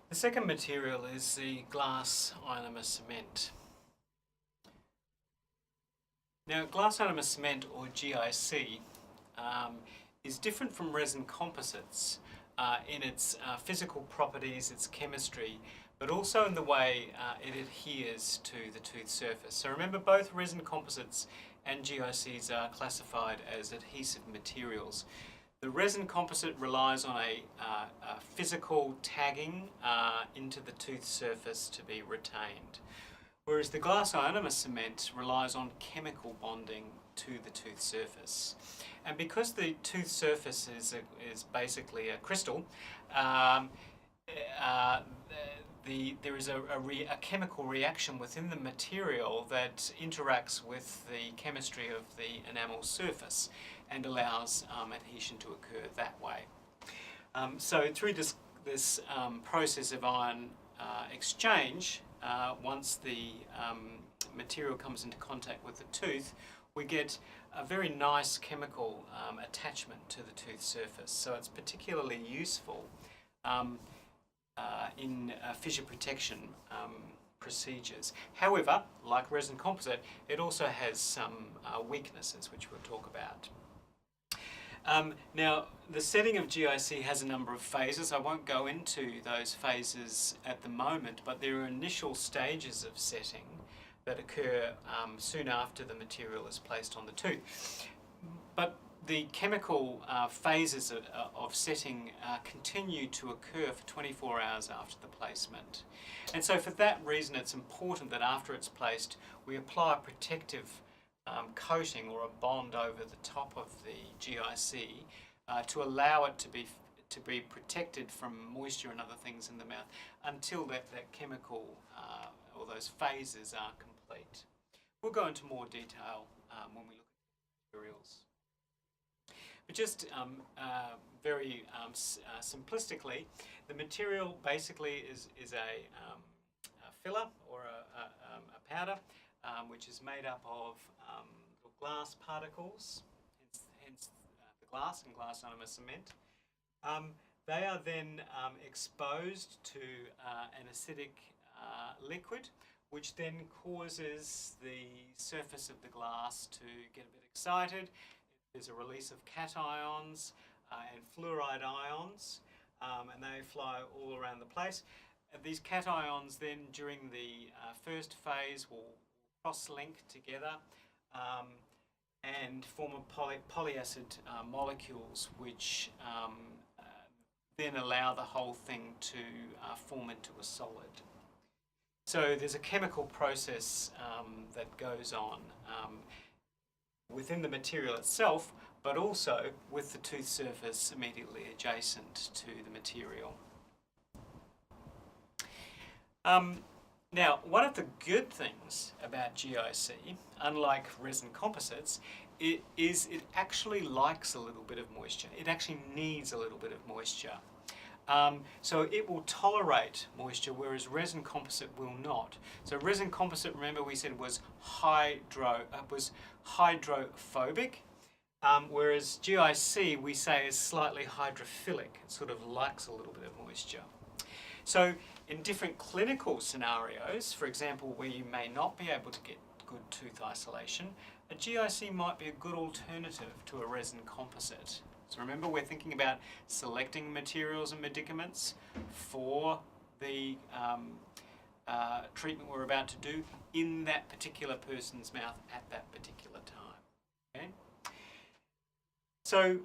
The second material is the glass ionomer cement. Now, glass ionomer cement, or GIC, is different from resin composites in its physical properties, its chemistry, but also in the way it adheres to the tooth surface. So remember, both resin composites and GICs are classified as adhesive materials. The resin composite relies on a physical tagging into the tooth surface to be retained, whereas the glass ionomer cement relies on chemical bonding to the tooth surface. And because the tooth surface is basically a crystal, there is a chemical reaction within the material that interacts with the chemistry of the enamel surface and allows adhesion to occur that way. So through this process of ion exchange, once the material comes into contact with the tooth, we get a very nice chemical attachment to the tooth surface. So it's particularly useful in fissure protection procedures. However, like resin composite, it also has some weaknesses which we'll talk about. Now, the setting of GIC has a number of phases. I won't go into those phases at the moment, but there are initial stages of setting that occur soon after the material is placed on the tooth. But the chemical phases of setting continue to occur for 24 hours after the placement. And so for that reason, it's important that after it's placed, we apply a protective coating or a bond over the top of the GIC to allow it to be protected from moisture and other things in the mouth until that chemical or those phases are complete. We'll go into more detail when we look at materials. But just very simplistically, the material basically is a filler or a powder which is made up of little glass particles, hence the glass and glass ionomer cement. They are then exposed to an acidic liquid, which then causes the surface of the glass to get a bit excited. There's a release of cations and fluoride ions, and they fly all around the place. These cations then, during the first phase, will cross-link together and form a polyacid molecules, which then allow the whole thing to form into a solid. So there's a chemical process that goes on within the material itself, but also with the tooth surface immediately adjacent to the material. Now, one of the good things about GIC, unlike resin composites, it actually likes a little bit of moisture. It actually needs a little bit of moisture. So it will tolerate moisture, whereas resin composite will not. So resin composite, remember we said, was hydrophobic, whereas GIC we say is slightly hydrophilic. It sort of likes a little bit of moisture. So in different clinical scenarios, for example, where you may not be able to get good tooth isolation, a GIC might be a good alternative to a resin composite. So remember, we're thinking about selecting materials and medicaments for the treatment we're about to do in that particular person's mouth at that particular time. Okay? So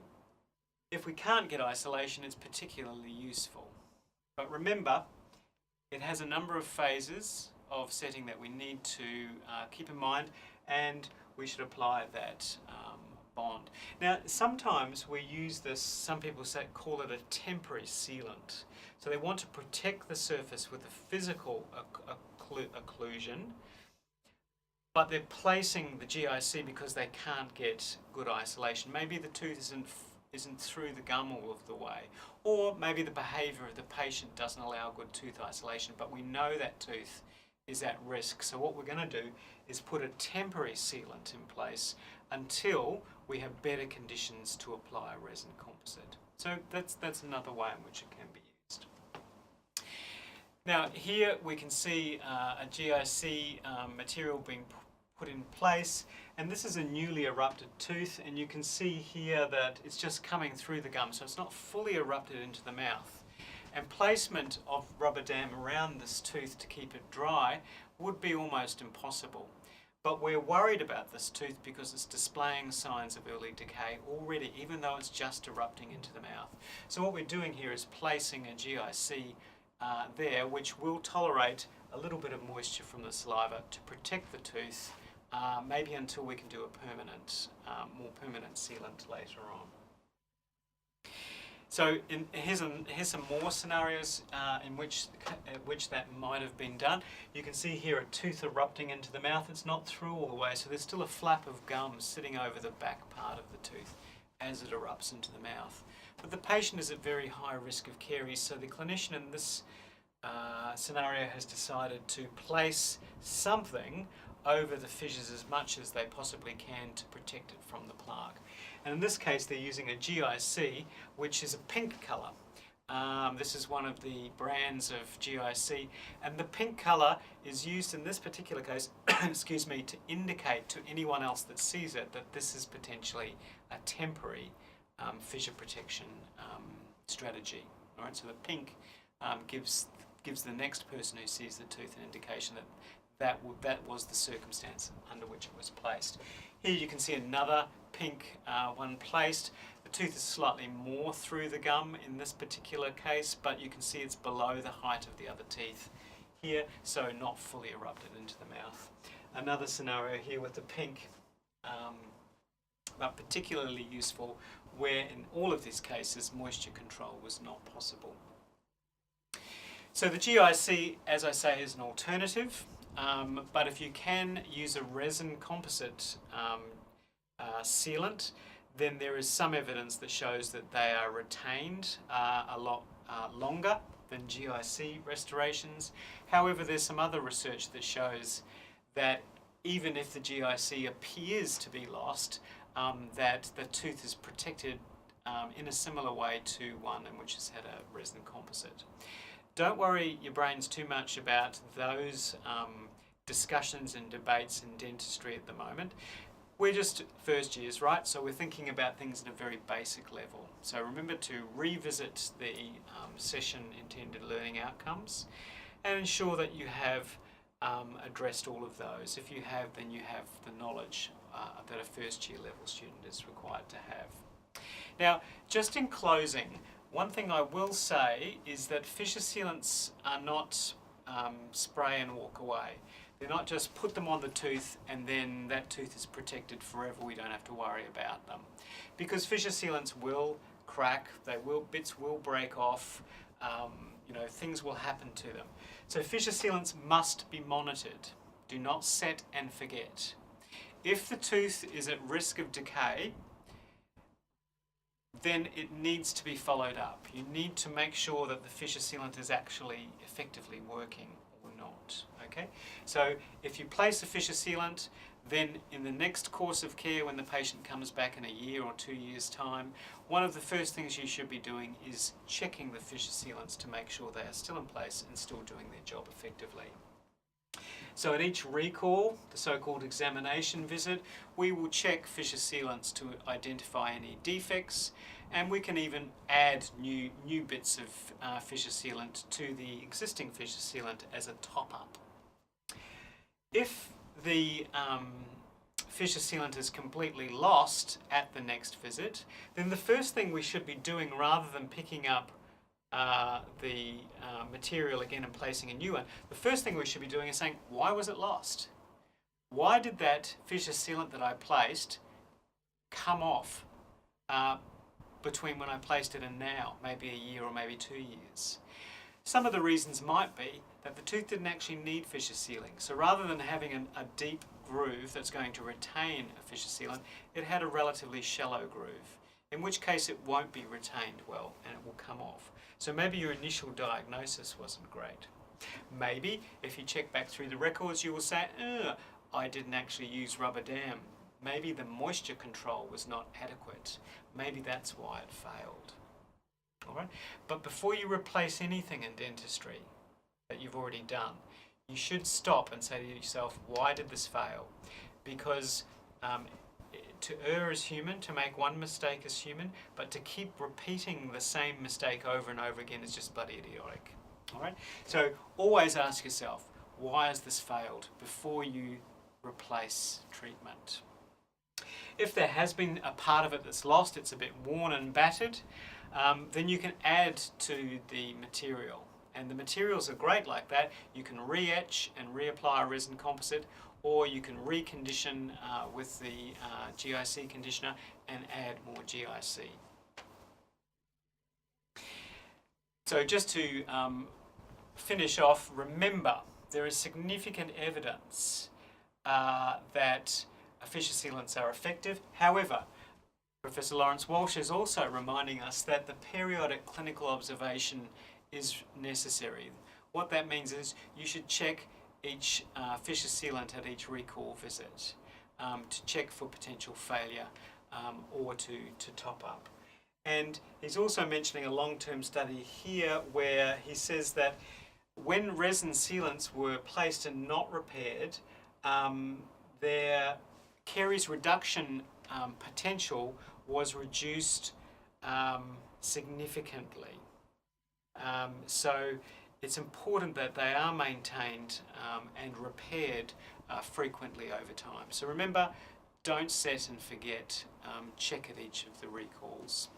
if we can't get isolation, it's particularly useful. But remember, it has a number of phases of setting that we need to keep in mind, and we should apply that bond. Now, sometimes we use this, some people call it a temporary sealant. So they want to protect the surface with a physical occlusion, but they're placing the GIC because they can't get good isolation. Maybe the tooth isn't through the gum all of the way, or maybe the behaviour of the patient doesn't allow good tooth isolation, but we know that tooth is at risk. So what we're going to do is put a temporary sealant in place until we have better conditions to apply a resin composite. So that's another way in which it can be used. Now here we can see a GIC material being put in place, and this is a newly erupted tooth, and you can see here that it's just coming through the gum, so it's not fully erupted into the mouth. And placement of rubber dam around this tooth to keep it dry would be almost impossible. But we're worried about this tooth because it's displaying signs of early decay already, even though it's just erupting into the mouth. So what we're doing here is placing a GIC there, which will tolerate a little bit of moisture from the saliva to protect the tooth, maybe until we can do a permanent, more permanent sealant later on. So here's some more scenarios in which that might have been done. You can see here a tooth erupting into the mouth. It's not through all the way, so there's still a flap of gum sitting over the back part of the tooth as it erupts into the mouth. But the patient is at very high risk of caries, so the clinician in this scenario has decided to place something over the fissures as much as they possibly can to protect it from the plaque. And in this case they're using a GIC, which is a pink colour. This is one of the brands of GIC, and the pink colour is used in this particular case excuse me, to indicate to anyone else that sees it that this is potentially a temporary fissure protection strategy. All right, so the pink gives the next person who sees the tooth an indication that that was the circumstance under which it was placed. Here you can see another pink one placed. The tooth is slightly more through the gum in this particular case, but you can see it's below the height of the other teeth here, so not fully erupted into the mouth. Another scenario here with the pink, but particularly useful where in all of these cases moisture control was not possible. So the GIC, as I say, is an alternative, but if you can use a resin composite sealant, then there is some evidence that shows that they are retained a lot longer than GIC restorations. However, there's some other research that shows that even if the GIC appears to be lost, that the tooth is protected in a similar way to one in which has had a resin composite. Don't worry your brains too much about those discussions and debates in dentistry at the moment. We're just first years, right? So we're thinking about things at a very basic level. So remember to revisit the session intended learning outcomes and ensure that you have addressed all of those. If you have, then you have the knowledge that a first year level student is required to have. Now, just in closing, one thing I will say is that fissure sealants are not spray and walk away. They're not just put them on the tooth and then that tooth is protected forever, we don't have to worry about them. Because fissure sealants will crack, bits will break off, things will happen to them. So fissure sealants must be monitored. Do not set and forget. If the tooth is at risk of decay, then it needs to be followed up. You need to make sure that the fissure sealant is actually effectively working or not. Okay? So if you place a fissure sealant, then in the next course of care, when the patient comes back in a year or 2 years' time, one of the first things you should be doing is checking the fissure sealants to make sure they are still in place and still doing their job effectively. So at each recall, the so-called examination visit, we will check fissure sealants to identify any defects, and we can even add new bits of fissure sealant to the existing fissure sealant as a top-up. If the fissure sealant is completely lost at the next visit, then the first thing we should be doing, rather than picking up the material again and placing a new one, the first thing we should be doing is saying, why was it lost? Why did that fissure sealant that I placed come off between when I placed it and now, maybe a year or maybe 2 years? Some of the reasons might be that the tooth didn't actually need fissure sealing. So rather than having a deep groove that's going to retain a fissure sealant, it had a relatively shallow groove, in which case it won't be retained well and it will come off. So maybe your initial diagnosis wasn't great. Maybe if you check back through the records, you will say, I didn't actually use rubber dam. Maybe the moisture control was not adequate. Maybe that's why it failed. All right? But before you replace anything in dentistry, that you've already done, you should stop and say to yourself, why did this fail? Because to err is human, to make one mistake is human, but to keep repeating the same mistake over and over again is just bloody idiotic. All right? So always ask yourself, why has this failed, before you replace treatment. If there has been a part of it that's lost, it's a bit worn and battered, then you can add to the material. And the materials are great like that. You can re-etch and reapply a resin composite, or you can recondition with the GIC conditioner and add more GIC. So just to finish off, remember there is significant evidence that fissure sealants are effective. However, Professor Lawrence Walsh is also reminding us that the periodic clinical observation is necessary. What that means is you should check each fissure sealant at each recall visit to check for potential failure or to top up. And he's also mentioning a long-term study here where he says that when resin sealants were placed and not repaired, their caries reduction potential was reduced significantly. So it's important that they are maintained and repaired frequently over time. So remember, don't set and forget, check at each of the recalls.